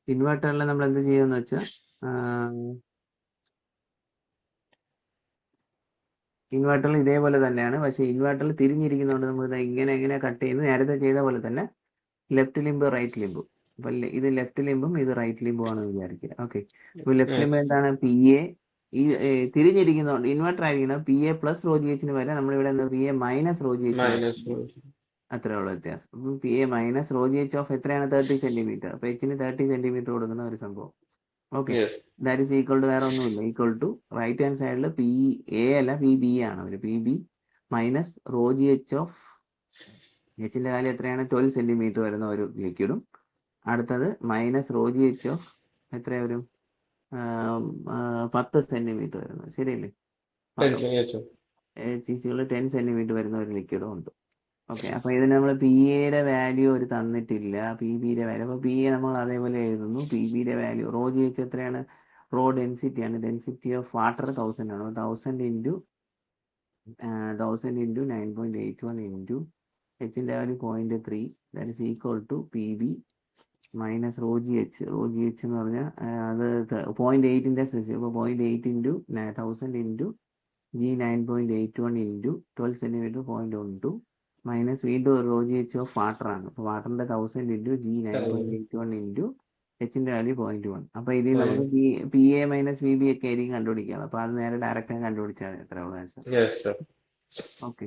ഇൻവെർട്ടറിൽ നമ്മൾ എന്ത് ചെയ്യുമെന്ന് വെച്ചാൽ ഇൻവെർട്ടറിൽ ഇതേപോലെ തന്നെയാണ്, പക്ഷേ ഇൻവെർട്ടറിൽ തിരിഞ്ഞിരിക്കുന്നതുകൊണ്ട് നമ്മൾ ഇങ്ങനെ കട്ട് ചെയ്യുന്നത് നേരത്തെ ചെയ്ത പോലെ തന്നെ ലെഫ്റ്റ് ലിംബ് റൈറ്റ് ലിംബും. അപ്പൊ ഇത് ലെഫ്റ്റ് ലിംബും ഇത് റൈറ്റ് ലിംബും ആണെന്ന് വിചാരിക്കുക. ഓക്കെ, അപ്പൊ ലെഫ്റ്റ് ലിംബ് എന്താണ്? P A. ഈ തിരിഞ്ഞിരിക്കുന്നതുകൊണ്ട് ഇൻവെർട്ടർ ആയിരിക്കണം P A plus rho G എച്ചിന് വരെ നമ്മളിവിടെ എന്താ P A minus rho G H, അത്രേ ഉള്ള വ്യത്യാസം. അപ്പം P A minus rho G H of എത്രയാണ്? 30 സെന്റിമീറ്റർ. അപ്പൊ എച്ചിന് 30 സെന്റിമീറ്റർ കൊടുക്കുന്ന ഒരു സംഭവം. Okay, that is equal to വേറെ ഒന്നുമില്ല, ഈക്വൽ ടു റൈറ്റ് ഹാൻഡ് സൈഡിൽ പി എ അല്ല പി ബി ആണ്. ഒരു P B minus rho G H of എച്ചിന്റെ കാര്യം എത്രയാണ്? 12 സെന്റിമീറ്റർ വരുന്ന ഒരു ലിക്വിഡും, അടുത്തത് minus rho G H of എത്ര വരും? 10 സെന്റിമീറ്റർ വരുന്നത്, ശരിയല്ലേ? 10 സെന്റിമീറ്റർ വരുന്ന ഒരു ലിക്വിഡും ഉണ്ട്. ഓക്കെ, അപ്പൊ ഇതിന് നമ്മൾ പി എയുടെ വാല്യൂ ഒരു തന്നിട്ടില്ല, പി ബിയുടെ വാല്യൂ. അപ്പൊ പി എ നമ്മൾ അതേപോലെ എഴുതുന്നു. പി ബിയുടെ വാല്യൂ റോ ജി എച്ച് എത്രയാണ്? റോ ഡെൻസിറ്റി ആണ്. ഡെൻസിറ്റി ഓഫ് വാട്ടർ 1000 ആണ്. 1000 ഇൻറ്റു 9.81 ഇൻറ്റു എച്ചിന്റെ value 0.3, that is equal to P B minus rho G H. Rho G H എന്ന് പറഞ്ഞാൽ അത് 0.8ന്റെ സ്പെസിഫിക്. അപ്പോൾ 0.8 into 1000 into G 9.81 into 12 centimetre 0.12 minus വീണ്ടും rho G H of water ആണ്. അപ്പോൾ വാട്ടറിന്റെ 1000 ഇൻറ്റു ജി 9.81 ഇൻറ്റു എച്ചിന്റെ വാല്യൂ 0.1. അപ്പൊ ഇത് നമുക്ക് P A minus P B ഒക്കെ ആയിരിക്കും കണ്ടുപിടിക്കുക. അപ്പൊ അത് നേരെ ഡയറക്റ്റ് കണ്ടുപിടിച്ചാൽ എത്ര ഉള്ള ആൻസർ. ഓക്കെ.